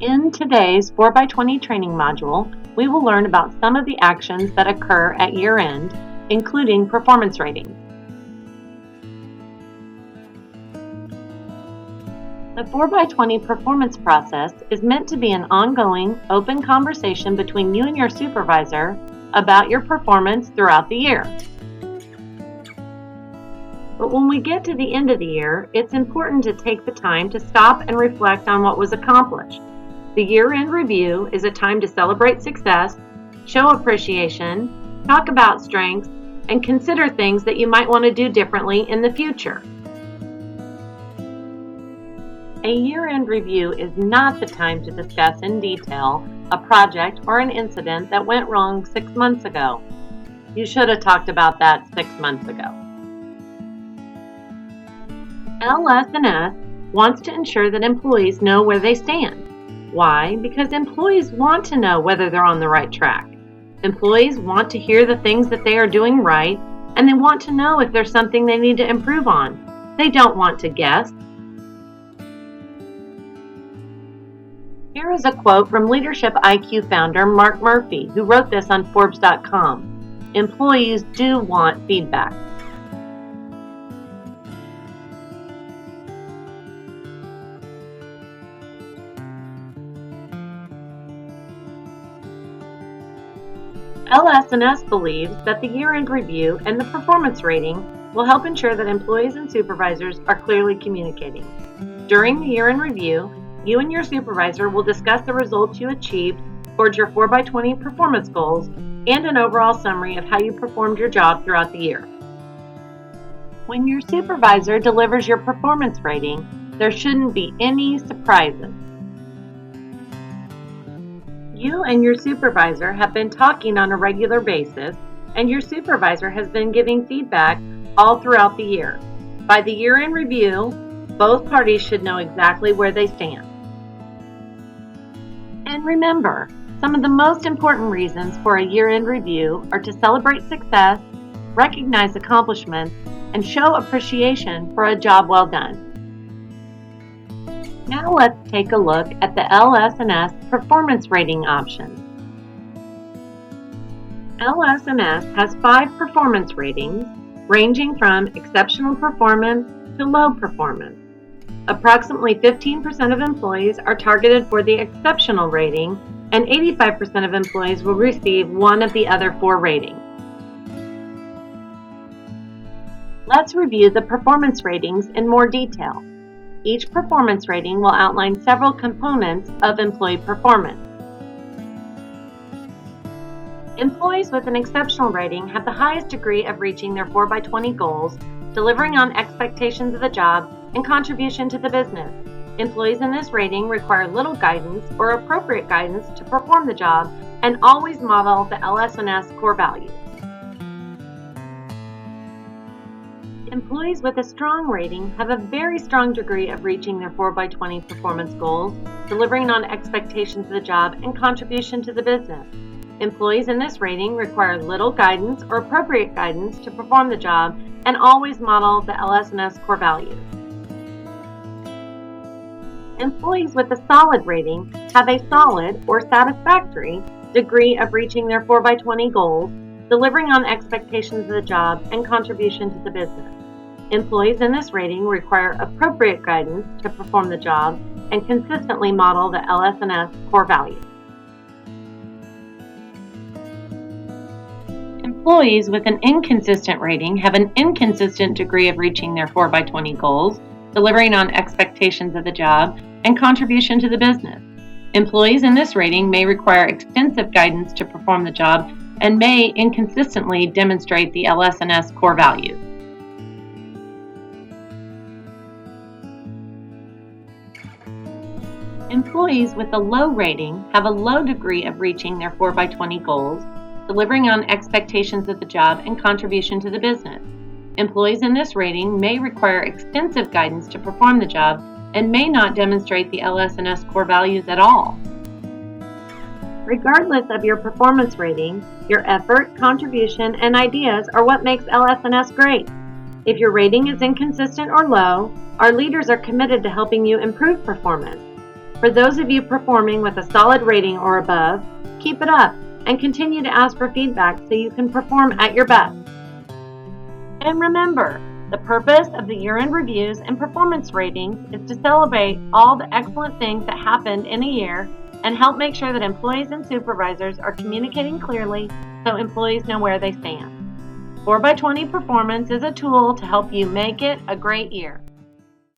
In today's 4x20 training module, we will learn about some of the actions that occur at year-end, including performance ratings. The 4x20 performance process is meant to be an ongoing, open conversation between you and your supervisor about your performance throughout the year. But when we get to the end of the year, it's important to take the time to stop and reflect on what was accomplished. The year-end review is a time to celebrate success, show appreciation, talk about strengths, and consider things that you might want to do differently in the future. A year-end review is not the time to discuss in detail a project or an incident that went wrong 6 months ago. You should have talked about that 6 months ago. LS&S wants to ensure that employees know where they stand. Why? Because employees want to know whether they're on the right track. Employees want to hear the things that they are doing right, and they want to know if there's something they need to improve on. They don't want to guess. Here is a quote from Leadership IQ founder Mark Murphy, who wrote this on Forbes.com. Employees do want feedback. LS&S believes that the year-end review and the performance rating will help ensure that employees and supervisors are clearly communicating. During the year-end review, you and your supervisor will discuss the results you achieved towards your 4x20 performance goals and an overall summary of how you performed your job throughout the year. When your supervisor delivers your performance rating, there shouldn't be any surprises. You and your supervisor have been talking on a regular basis, and your supervisor has been giving feedback all throughout the year. By the year-end review, both parties should know exactly where they stand. And remember, some of the most important reasons for a year-end review are to celebrate success, recognize accomplishments, and show appreciation for a job well done. Now let's take a look at the LS&S performance rating options. LS&S has 5 performance ratings, ranging from exceptional performance to low performance. Approximately 15% of employees are targeted for the exceptional rating, and 85% of employees will receive one of the other 4 ratings. Let's review the performance ratings in more detail. Each performance rating will outline several components of employee performance. Employees with an exceptional rating have the highest degree of reaching their 4x20 goals, delivering on expectations of the job, and contribution to the business. Employees in this rating require little guidance or appropriate guidance to perform the job and always model the LS&S core values. Employees with a strong rating have a very strong degree of reaching their 4x20 performance goals, delivering on expectations of the job, and contribution to the business. Employees in this rating require little guidance or appropriate guidance to perform the job and always model the LS&S core values. Employees with a solid rating have a solid or satisfactory degree of reaching their 4x20 goals, delivering on expectations of the job, and contribution to the business. Employees in this rating require appropriate guidance to perform the job and consistently model the LS&S core values. Employees with an inconsistent rating have an inconsistent degree of reaching their 4x20 goals, delivering on expectations of the job, and contribution to the business. Employees in this rating may require extensive guidance to perform the job and may inconsistently demonstrate the LS&S core values. Employees with a low rating have a low degree of reaching their 4x20 goals, delivering on expectations of the job, and contribution to the business. Employees in this rating may require extensive guidance to perform the job and may not demonstrate the LS&S core values at all. Regardless of your performance rating, your effort, contribution, and ideas are what makes LS&S great. If your rating is inconsistent or low, our leaders are committed to helping you improve performance. For those of you performing with a solid rating or above, keep it up and continue to ask for feedback so you can perform at your best. And remember, the purpose of the year-end reviews and performance ratings is to celebrate all the excellent things that happened in a year and help make sure that employees and supervisors are communicating clearly so employees know where they stand. 4x20 Performance is a tool to help you make it a great year.